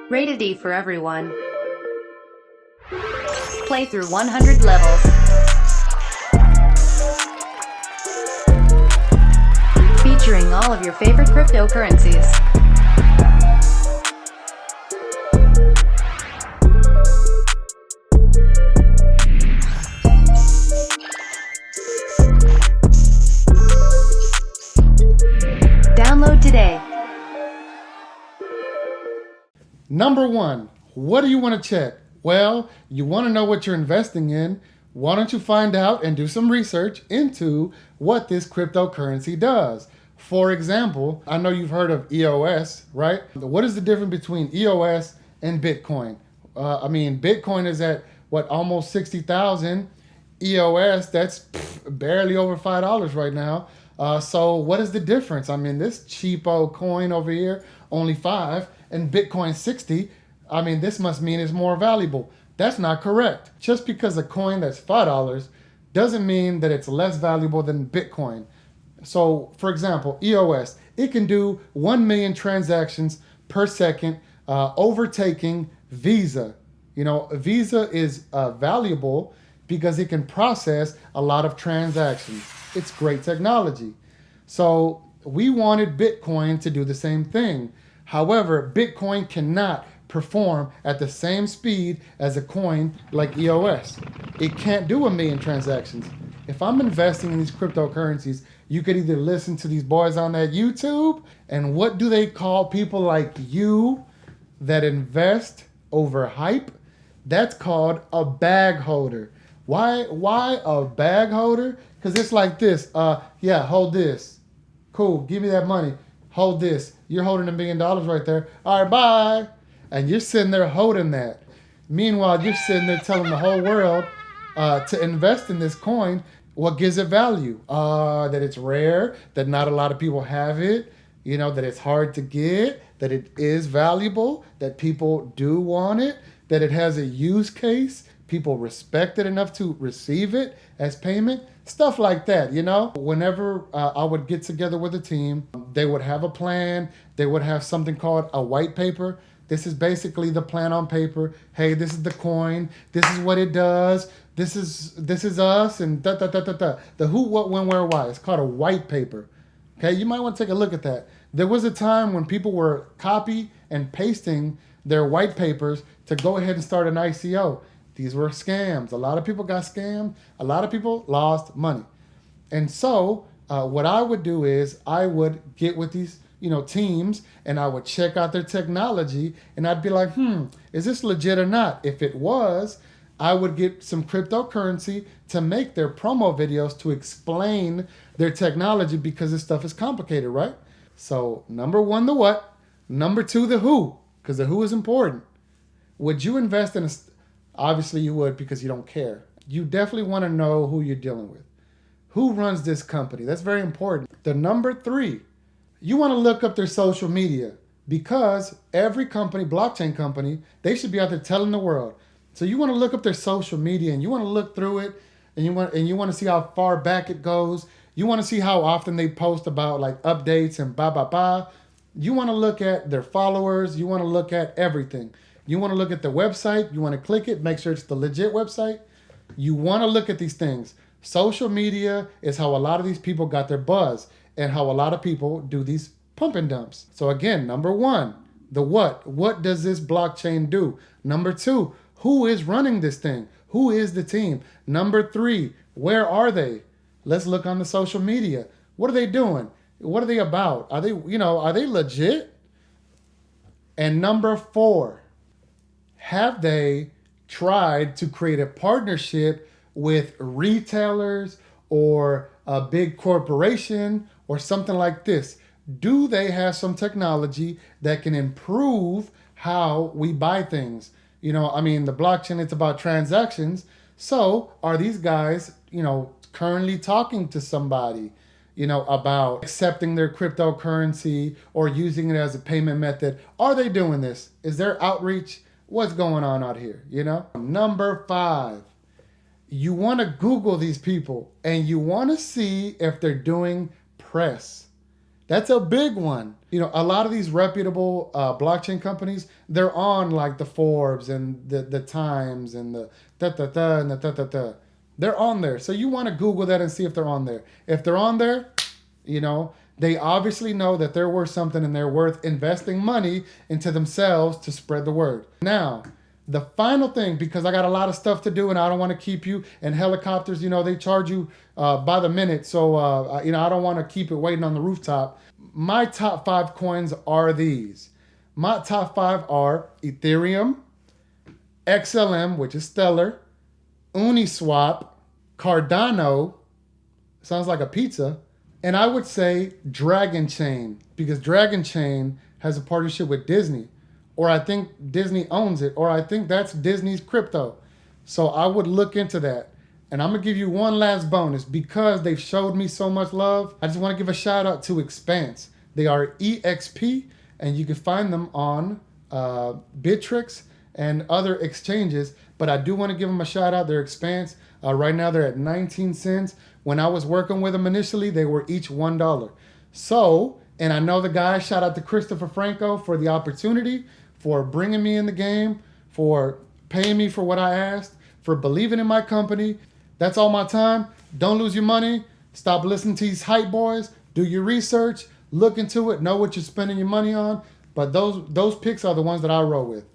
Rated E for everyone. Play through 100 levels. Featuring all of your favorite cryptocurrencies. Download today. Number one, what do you want to check? Well, you want to know what you're investing in. Why don't you find out and do some research into what this cryptocurrency does? For example, I know you've heard of EOS, right? What is the difference between EOS and Bitcoin? Bitcoin is at almost 60,000. EOS, that's barely over $5 right now. So what is the difference? This cheapo coin over here, only 5, and Bitcoin 60. This must mean it's more valuable. That's not correct. Just because a coin that's $5 doesn't mean that it's less valuable than Bitcoin. So, for example, EOS, it can do 1 million transactions per second, overtaking Visa. Visa is valuable because it can process a lot of transactions. It's great technology. So we wanted Bitcoin to do the same thing. However, Bitcoin cannot perform at the same speed as a coin like EOS. It can't do 1 million transactions. If I'm investing in these cryptocurrencies, you could either listen to these boys on that YouTube, and what do they call people like you that invest over hype? That's called a bag holder. Why a bag holder? Because it's like this. Hold this. Cool, give me that money. Hold this. You're holding $1 million right there. All right, bye. And you're sitting there holding that. Meanwhile, you're sitting there telling the whole world to invest in this coin. What gives it value? That it's rare, that not a lot of people have it, that it's hard to get, that it is valuable, that people do want it, that it has a use case, people respect it enough to receive it as payment, stuff like that, Whenever I would get together with a team, they would have a plan, they would have something called a white paper. This is basically the plan on paper. Hey, this is the coin. This is what it does. This is us, and The who, what, when, where, why. It's called a white paper. Okay, you might want to take a look at that. There was a time when people were copy and pasting their white papers to go ahead and start an ICO. These were scams. A lot of people got scammed. A lot of people lost money. And so what I would do is I would get with these teams, and I would check out their technology, and I'd be like, is this legit or not? If it was, I would get some cryptocurrency to make their promo videos to explain their technology, because this stuff is complicated, right? So number one, the what? Number two, the who, because the who is important. Would you invest in obviously you would, because you don't care. You definitely want to know who you're dealing with. Who runs this company? That's very important. The number three, you want to look up their social media, because every company, blockchain company, they should be out there telling the world. So you want to look up their social media, and you want to look through it, and you want to see how far back it goes. You want to see how often they post about like updates and blah, blah, blah. You want to look at their followers. You want to look at everything. You want to look at the website. You want to click it, make sure it's the legit website. You want to look at these things. Social media is how a lot of these people got their buzz, and how a lot of people do these pump and dumps. So again, number one, the what? What does this blockchain do? Number two, who is running this thing? Who is the team? Number three, where are they? Let's look on the social media. What are they doing? What are they about? Are they legit? And number four, have they tried to create a partnership with retailers or a big corporation or something like this? Do they have some technology that can improve how we buy things? The blockchain, it's about transactions. So are these guys, currently talking to somebody, about accepting their cryptocurrency or using it as a payment method? Are they doing this? Is there outreach? What's going on out here? Number five, you want to Google these people, and you want to see if they're doing press. That's a big one. You know, a lot of these reputable blockchain companies, they're on like the Forbes and the Times and the da-da-da and the da-da-da. They're on there. So you want to Google that and see if they're on there. If they're on there, you know, they obviously know that they're worth something and they're worth investing money into themselves to spread the word. Now, the final thing, because I got a lot of stuff to do and I don't want to keep you in helicopters, you know, they charge you by the minute. So, you know, I don't want to keep it waiting on the rooftop. My top 5 coins are these. My top 5 are Ethereum, XLM, which is Stellar, Uniswap, Cardano, sounds like a pizza, and I would say Dragonchain, because Dragonchain has a partnership with Disney, or I think Disney owns it, or I think that's Disney's crypto. So I would look into that. And I'm gonna give you one last bonus because they've showed me so much love. I just want to give a shout out to Expanse. They are EXP, and you can find them on Bittrex and other exchanges. But I do want to give them a shout out. They're Expanse. Right now they're at 19 cents. When I was working with them initially, they were each $1. So, and I know the guys, shout out to Christopher Franco for the opportunity, for bringing me in the game, for paying me for what I asked, for believing in my company. That's all my time. Don't lose your money. Stop listening to these hype boys. Do your research. Look into it. Know what you're spending your money on. But those picks are the ones that I roll with.